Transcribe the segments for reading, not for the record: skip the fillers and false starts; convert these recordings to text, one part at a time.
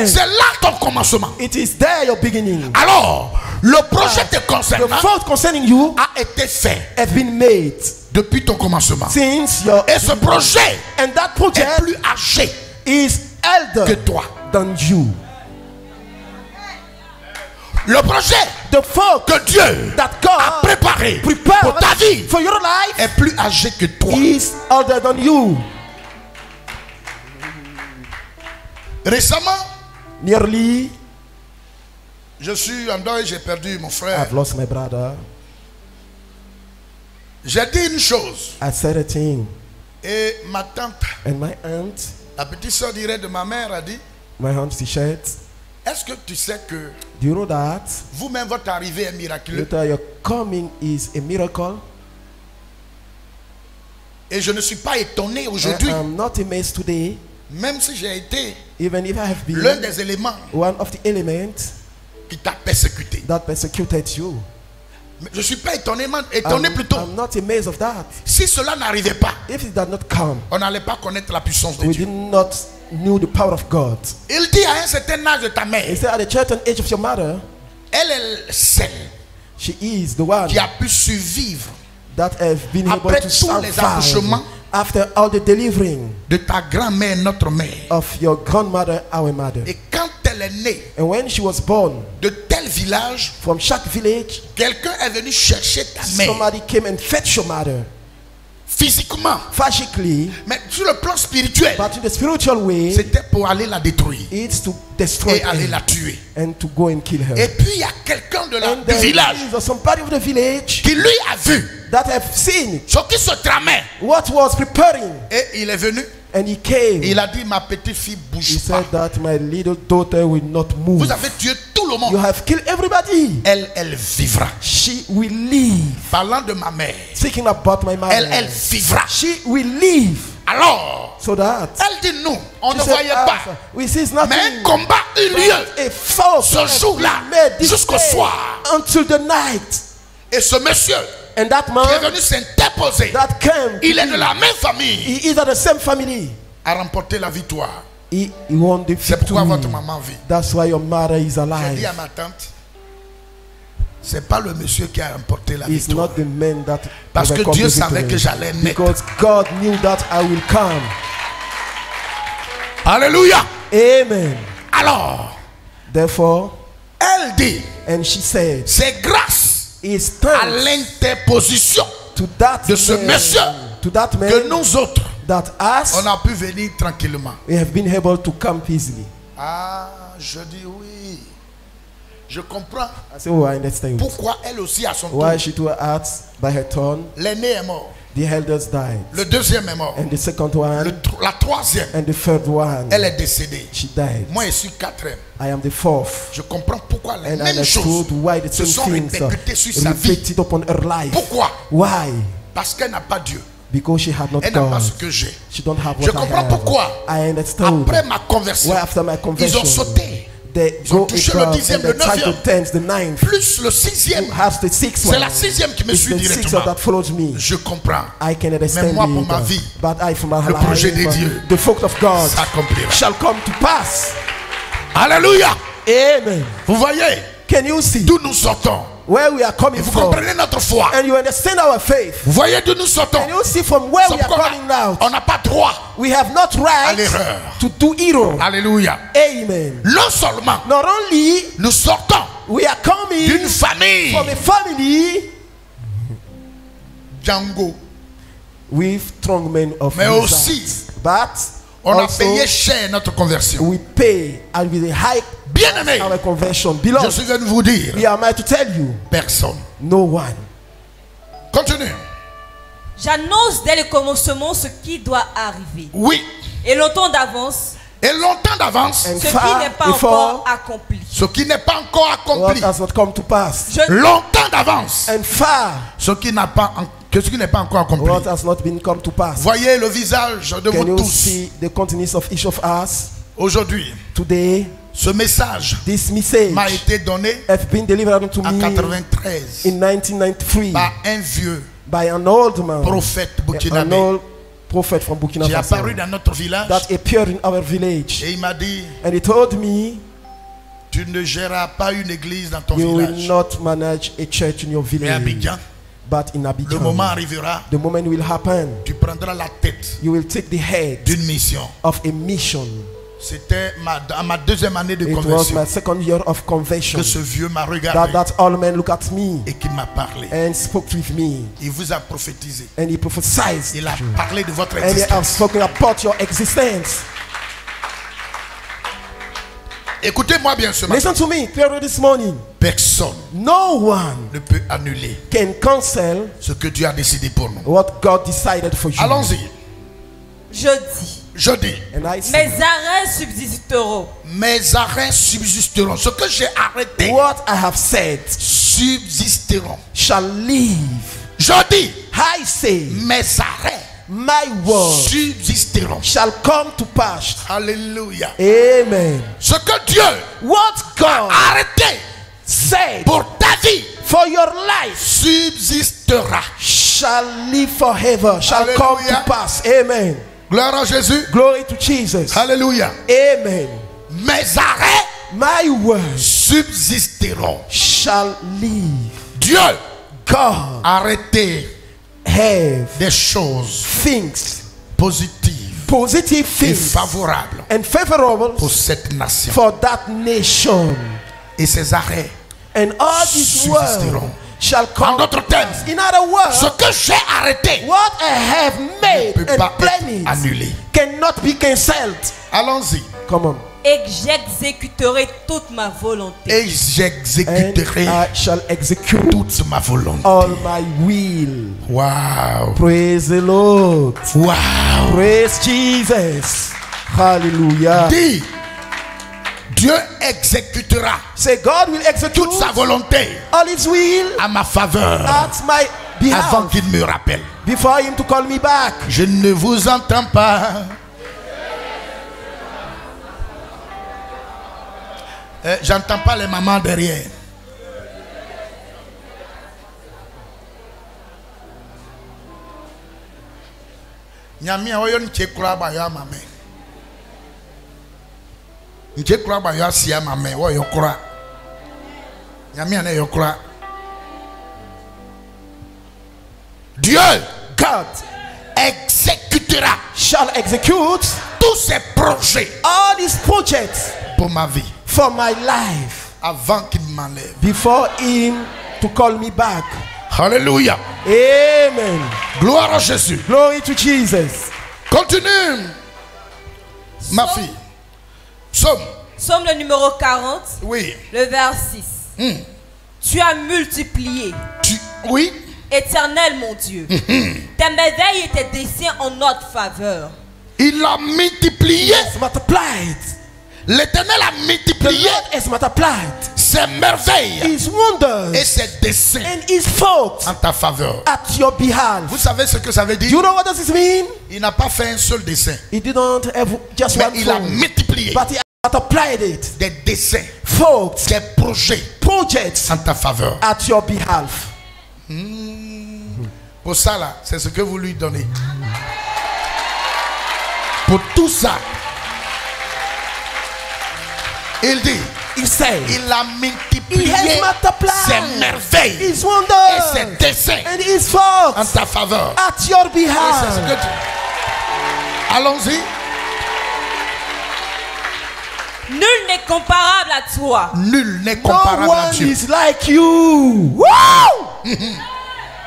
end. C'est là ton commencement. It is there your beginning. Alors, le projet te The concernant fault concerning you a été fait has been made depuis ton commencement. since your Et ce projet and that est project plus âgé is que elder toi. than you. Le projet The fault que Dieu that a God préparé pour prepared ta vie for your life est plus âgé que toi. is elder than you. Récemment, Nearly, je suis en deuil, j'ai perdu mon frère. I've lost my brother. J'ai dit une chose I said a thing, et ma tante, and my aunt, la petite soeur directe de ma mère, a dit: my aunt, she said, est-ce que tu sais que do you know that vous-même votre arrivée est miraculeuse? your coming is a miracle? Et je ne suis pas étonné aujourd'hui, I'm not amazed today, même si j'ai été even if I have l'un been des éléments one of the elements qui t'a persécuté. that persecuted you. Mais je ne suis pas étonné plutôt. I'm not amazed of that. Si cela n'arrivait pas, If it did not come, on n'allait pas connaître la puissance de we Dieu. did not knew the power of God. Il dit à un certain âge de ta mère, He said at the certain age of your mother, elle est celle she is the one qui a pu survivre that has been après able to tous les survive accouchements after all the delivering de ta grand-mère, notre mère. of your grandmother, our mother. Et quand elle est née And when she was born, de tel village, from chaque village, quelqu'un est venu chercher ta mère somebody came and fetched your mother physiquement. physically, Mais sur le plan spirituel, but in the spiritual way, c'était pour aller la détruire it's to destroy et aller her la tuer. and to go and kill her. Et puis il y a quelqu'un de And du there village is somebody of the village qui lui a vu that have seen ce qui se tramait. what was preparing, Et il est venu. and he came. Il a dit: ma petite fille, He bouge pas. said that my little daughter will not move. Vous avez tué tout le You monde. have killed everybody. Elle vivra. She will live. Parlant de ma mère, Speaking about my mother, elle vivra. she will live. Alors, So that elle dit: nous, on she ne said, voyait pas. we see Mais un nothing. combat eut lieu A false ce jour-là jusqu'au soir. until the night. Et ce monsieur And that qui est man venu s'interposer, that came, il est de la même famille, he is of the same family. a remporté la victoire. He won the C'est pourquoi votre victory. maman vit. That's why your mother is J'ai dit alive. à ma tante: c'est pas le monsieur qui a remporté la It's victoire. not the man that Parce que overcome Dieu the savait victory. que j'allais naître. Because God knew that I will come. Alléluia. Amen. Alors, Therefore, elle dit: and she said, c'est grâce it's à thanks l'interposition to that de ce man, monsieur to that que man, nous autres, that us, on a pu venir tranquillement. we have been able to come peacefully. Ah, je dis oui. Je comprends I say, oh, I understand. pourquoi elle aussi a son tour. Why she too acts by her turn, L'aîné est mort. the elders died. Le deuxième est mort. And the second one, La troisième, and the third one, elle est décédée. she died. Moi, je suis quatrième. I am the fourth. Je comprends pourquoi les And I mêmes choses understood why the se same sont things répercutées sur sa vie. repeated upon her life. Pourquoi? Why? Parce qu'elle n'a pas Dieu. Because she had not Elle n'a pas God. ce que j'ai. She don't have Je what I comprends have. pourquoi. I understand. Après ma conversion, Why after my ils conversion, ont sauté. they Ils ont go touché le above dixième, and le they try to neuvième. tense the ninth. Plus le sixième. Who has the sixth C'est one? la sixième qui me It's suit the sixth directement. that follows me. Je comprends. I can understand Mais moi, pour it, ma vie, but I, for my le life, projet de Dieu the fault of God s'accomplira. shall come to pass. Alléluia. Amen. Vous voyez Can you see d'où nous sortons? where we are coming Vous from? comprenez notre foi? And you understand our faith. Vous voyez d'où nous sortons? Can you see from where C'est we are pourquoi coming now? on n'a pas droit We have not à right l'erreur. to do evil. Alléluia. Amen. Non seulement Not only nous sortons we are coming d'une famille from a family Django, with strong men of mais results, aussi but on a also payé cher notre conversion. we pay and with a high Bien-aimé, our conversion. je Beloved, suis venu vous dire, we are made to tell you, personne. no one. Continue. J'annonce dès le commencement ce qui doit arriver. Oui. Et longtemps d'avance, Et longtemps d'avance, And ce qui far n'est pas before encore accompli. ce qui n'est pas encore what accompli. has not come to pass. Longtemps d'avance, And far ce qui n'est pas encore accompli. what has not been come to pass. Voyez le visage de Can vous you tous. see the countenance of each of us Aujourd'hui, today? ce message This message m'a été donné has been delivered to en me 93 in 1993 par un vieux by an old man, prophète an burkinabé. old prophet from Burkina qui est Faso apparu dans notre village that appeared in our village. et il m'a dit, And he told me, tu ne géreras pas une église dans ton you will village. not manage a church in your Mais à village. Abidjan, But in le moment Abidjan, arrivera, the moment will happen, tu prendras la tête you will take the head d'une mission. of a mission. C'était à ma deuxième année de It was conversion my second year of conversion. que ce vieux m'a regardé That all men look at me et qui m'a parlé. and spoke with me. Il vous a prophétisé. And he prophesied. Il a parlé de votre And he has existence. spoken about your existence. Écoutez-moi bien ce matin. Listen to me clearly this morning. Personne No one ne peut annuler can cancel ce que Dieu a décidé pour nous. what God decided for you. Allons-y. Je dis, Je dis, And I mes say, arrêts subsisteront. mes arrêts subsisteront. Ce que j'ai arrêté what I have said subsisteront. shall live. Je dis, I say, mes arrêts my word subsisteront. shall come to pass. Alléluia. Amen. Ce que Dieu What God a arrêté said pour ta vie for your life subsistera. shall live forever, shall come to Hallelujah. pass. Amen. Gloire à Jésus. Glory to Jesus. Alléluia. Amen. Mes arrêts My words subsisteront. shall live. Dieu God a arrêté have des choses things, positives positive et things, favorables and favorable pour cette nation. for that nation. Et ces arrêts, And all this world subsisteront. shall en come. d'autres termes, In other ce words, que j'ai arrêté what I have made ne peut and pas être planned annulé. cannot be cancelled. Allons-y. Come on. Et que j'exécuterai toute ma volonté. Et And j'exécuterai I shall execute toute ma volonté. all my will. Wow. Praise the Lord. Wow. Praise Jesus. Hallelujah. Dis, Dieu exécutera Say God will execute toute sa volonté all his will à ma faveur at my avant behalf qu'il me rappelle. before him to call me back. Je ne vous entends pas. J'entends pas les mamans derrière. Nyamia oyo nche kura ba yo amame. Nche kura ba yo asi amame wo yo kura. Nyamia na yo kura. Dieu God exécutera shall execute tous ses projets all his projects pour ma vie for my life avant qu'il m'enlève. before him to call me back. Alléluia. Amen. Gloire à Jésus. Glory to Jesus. Continue, ma fille. Somme. Psaume le numéro 40, Oui. le vers 6. Tu as multiplié, Oui. Éternel mon Dieu, tes merveilles et tes desseins en notre faveur. Il a multiplié. It's multiplied. L'Éternel a The multiplié Lord is multiplied. ses merveilles His wonders et ses desseins and his faults en ta faveur. at your behalf. Vous savez ce que ça veut Do you dire? know what does this mean? Il n'a pas fait un seul dessin, He didn't have just mais one il a fault, multiplié but he multiplied it. des dessins, Faults, des projets projects en ta faveur. at your behalf. Pour ça là, c'est ce que vous lui donnez. Pour tout ça, il dit, He said, il a he multiplié has multiplied ses merveilles his et wonders ses desseins and his en faults ta faveur. at your Et c'est ce que behalf. tu... Allons-y. Nul n'est comparable à toi. Nul n'est No comparable à one Dieu. is like you. Woo!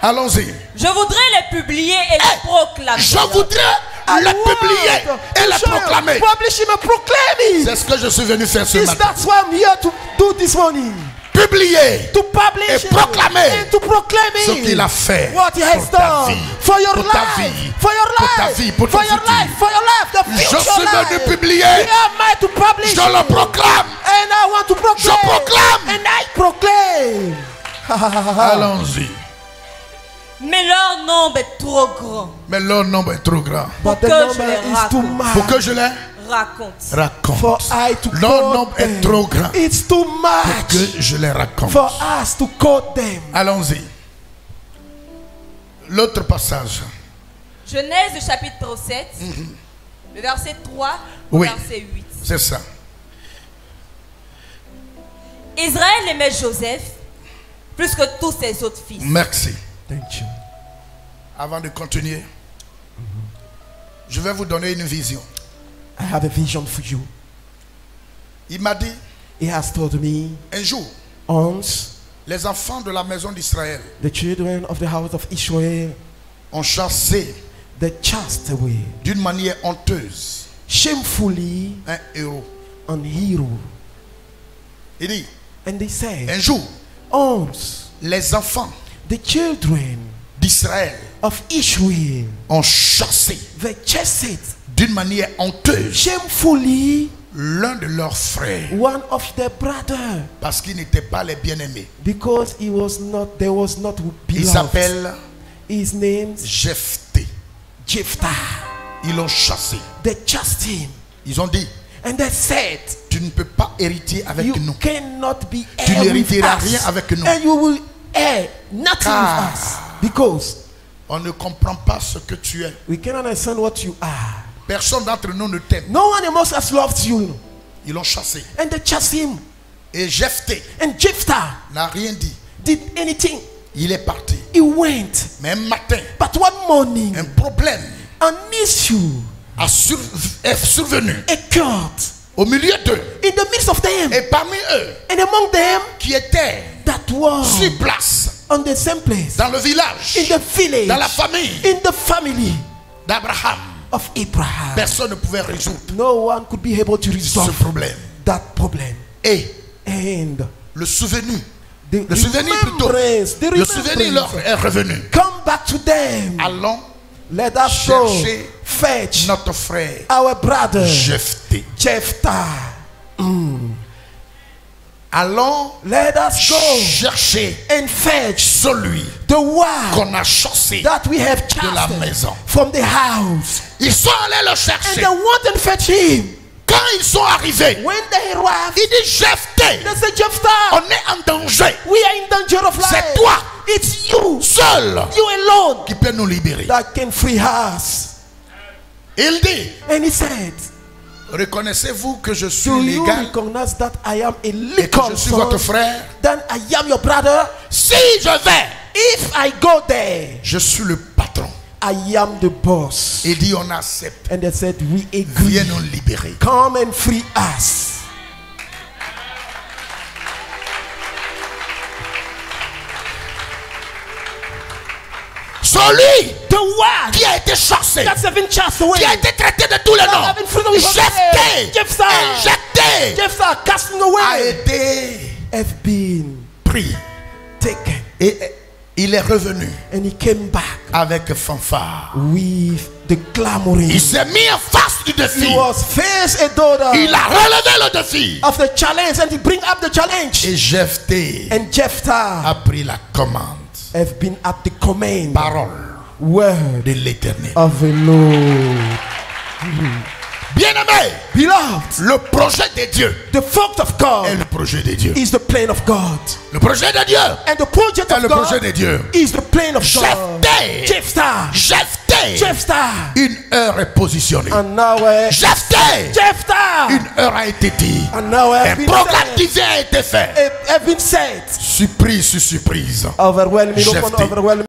Allons-y. Je voudrais les publier et les proclamer. Je voudrais I le want publier to et le share, proclamer. publish him and proclaim him. C'est ce que je suis venu faire ce Yes, matin. that's what I'm here to do this morning. Publier To publish et him proclamer and to proclaim ce him. qu'il a fait What he has pour ta done vie, for your pour ta life, vie, for your pour ta life, vie, pour for ton your futur. life, for your life, the Je future suis venu life. publier. Here am I to publish Je le him. proclame. And I want to proclaim. Je proclame. And I proclaim. Allons-y. Mais leur nombre est trop grand. Mais leur nombre est trop grand. But the que je number les is too raconte. Pour much que je les Raconte. raconte. for I to Leur quote nombre est them. trop grand. It's too Que much je les raconte. for us to quote them. Allons-y. L'autre passage. Genèse chapitre 7, le verset 3 au Oui. verset 8. C'est ça. Israël aimait Joseph plus que tous ses autres fils. Merci. Thank you. Avant de continuer, je vais vous donner une vision. I have a vision for you. Il m'a dit, He has told me, un jour, once les enfants de la maison d'Israël the children of the house of Israel, ont chassé they chased away d'une manière honteuse shamefully un héros. an hero. Il dit, And they said, un jour, once les enfants the children d'Israël of Israel, ont chassé they chased d'une manière honteuse shamefully l'un de leurs frères one of their brother, parce qu'ils n'étaient pas les bien-aimés. because he was not, they was not Il beloved. s'appelle His name Jephthé. Jephthah. Ils l'ont chassé. They chased him Ils ont dit, and they said, tu ne peux pas hériter avec you nous. cannot be Tu heir with n'hériteras us, rien avec nous. and you will heir nothing Car- with us, because On ne comprend pas ce que tu es. we cannot understand what you are. Personne d'entre nous ne t'aime. No one amongst us loves you, Ils l'ont chassé. and they chased him. Et Jephthé And Jephthah n'a rien dit. did anything. Il est parti. He went, Mais un matin, but one morning un problème an issue est survenu occurred au milieu d'eux. in the midst of them, Et parmi eux, and among them qui étaient that was sur place, on the same place, dans le village, in the village, dans la famille in the family d'Abraham, of Abraham. personne ne pouvait résoudre No one could be able to ce resolve problème. that problem. Et And le souvenir, the le souvenir plutôt, remembrance, the le souvenir leur remembrance est revenu. come back to them. Allons Let us go chercher fetch notre frère our brother Jephthé. Jephthah. Allons Let us go chercher and fetch celui the one qu'on a chassé that we have de la chased maison. from the house. Ils sont allés le And chercher. they went and fetch him. Quand ils sont arrivés, When they arrived, il dit Jephthé, they said, Jephthah, on est en danger. we are in danger of life. C'est toi It's you, seul you alone, qui peut nous libérer. that can free us. Il dit, And he said, reconnaissez-vous que je suis do you légal recognize that I am a et que legal je suis votre son? frère? Then I am your brother. Si je vais, If I go there, je suis le patron. I am the boss. Il dit, on accepte. And they said, we agree. Viens nous libérer. Come and free us. Celui The one qui a été chassé, that's been chased away. qui a été traité de tous les noms, I've been freed with Jephthé, Jephthah. injecté, Jephthah casting a away été have been pris. taken, Et il est revenu and he came back avec fanfare. with the clamoring. Il s'est mis en face du défi. He was face a daughter Il a relevé le défi. of the challenge, and he bring up the challenge. Et Jephthé And Jephthah a pris la commande. have been at the command Parole word de l'Éternel. of the Lord. Bien-aimé, Beloved, le projet de Dieu the thought of est God le projet de Dieu. is the plan of God, Le projet de Dieu and the project est of le projet God de Dieu. is the plan of God. Jephthé, Jephthah, Jephthé, Jephthah, une heure est positionnée. and now Jephthé, Jephthah, une heure a été dit. and now Un have been programme said, divin a été fait. have been said, Surprise sur surprise. overwhelming, Jephthé. overwhelming.